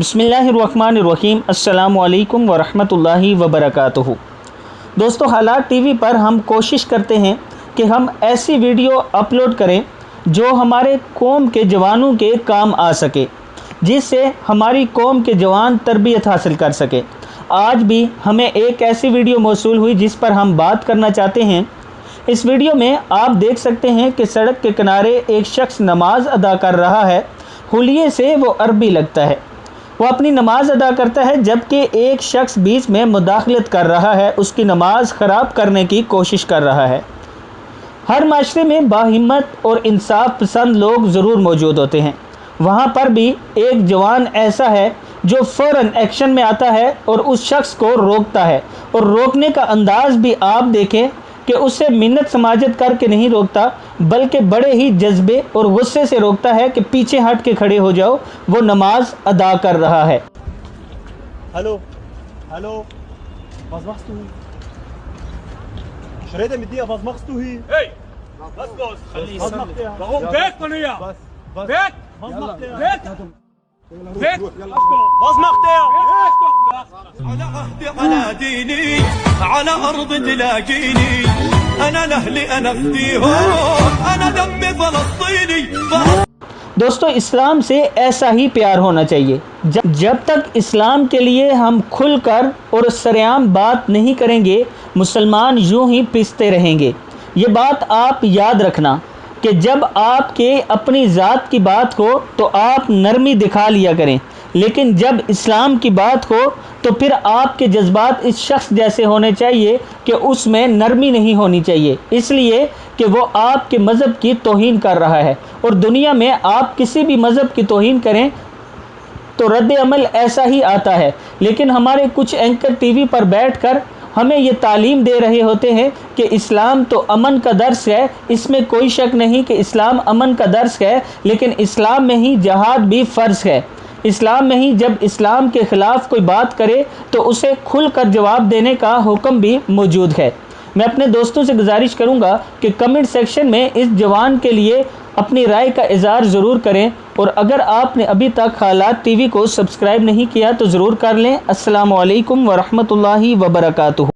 بسم اللہ الرحمن الرحیم۔ السلام علیکم ورحمۃ اللہ وبرکاتہ۔ دوستو، حالات ٹی وی پر ہم کوشش کرتے ہیں کہ ہم ایسی ویڈیو اپلوڈ کریں جو ہمارے قوم کے جوانوں کے کام آ سکے، جس سے ہماری قوم کے جوان تربیت حاصل کر سکے۔ آج بھی ہمیں ایک ایسی ویڈیو موصول ہوئی جس پر ہم بات کرنا چاہتے ہیں۔ اس ویڈیو میں آپ دیکھ سکتے ہیں کہ سڑک کے کنارے ایک شخص نماز ادا کر رہا ہے۔ حلیے سے وہ عربی لگتا ہے۔ وہ اپنی نماز ادا کرتا ہے جبکہ ایک شخص بیچ میں مداخلت کر رہا ہے، اس کی نماز خراب کرنے کی کوشش کر رہا ہے۔ ہر معاشرے میں باہمت اور انصاف پسند لوگ ضرور موجود ہوتے ہیں۔ وہاں پر بھی ایک جوان ایسا ہے جو فوراً ایکشن میں آتا ہے اور اس شخص کو روکتا ہے، اور روکنے کا انداز بھی آپ دیکھیں کہ اسے منت سماجت کر کے نہیں روکتا، بلکہ بڑے ہی جذبے اور غصے سے روکتا ہے کہ پیچھے ہٹ کے کھڑے ہو جاؤ، وہ نماز ادا کر رہا ہے۔ Hallo, hallo, was machst du? Ich rede mit dir, was machst du hier? Hey, lass los! Was macht der? Warum? Weg von hier! Was? Weg! Was macht der? Weg! Weg! Was macht der? Weg doch da! على عهدي على ديني على أرض تلاقيني أنا لأهلي أنا أفديهم أنا دمي فلسطيني دوستو، اسلام سے ایسا ہی پیار ہونا چاہیے۔ جب تک اسلام کے لیے ہم کھل کر اور سرعام بات نہیں کریں گے، مسلمان یوں ہی پستے رہیں گے۔ یہ بات آپ یاد رکھنا کہ جب آپ کے اپنی ذات کی بات ہو تو آپ نرمی دکھا لیا کریں، لیکن جب اسلام کی بات ہو تو پھر آپ کے جذبات اس شخص جیسے ہونے چاہیے کہ اس میں نرمی نہیں ہونی چاہیے، اس لیے کہ وہ آپ کے مذہب کی توہین کر رہا ہے، اور دنیا میں آپ کسی بھی مذہب کی توہین کریں تو رد عمل ایسا ہی آتا ہے۔ لیکن ہمارے کچھ اینکر ٹی وی پر بیٹھ کر ہمیں یہ تعلیم دے رہے ہوتے ہیں کہ اسلام تو امن کا درس ہے، اس میں کوئی شک نہیں کہ اسلام امن کا درس ہے، لیکن اسلام میں ہی جہاد بھی فرض ہے۔ اسلام میں ہی جب اسلام کے خلاف کوئی بات کرے تو اسے کھل کر جواب دینے کا حکم بھی موجود ہے۔ میں اپنے دوستوں سے گزارش کروں گا کہ کمنٹ سیکشن میں اس جوان کے لیے اپنی رائے کا اظہار ضرور کریں، اور اگر آپ نے ابھی تک حالات ٹی وی کو سبسکرائب نہیں کیا تو ضرور کر لیں۔ السلام علیکم ورحمۃ اللہ وبرکاتہ۔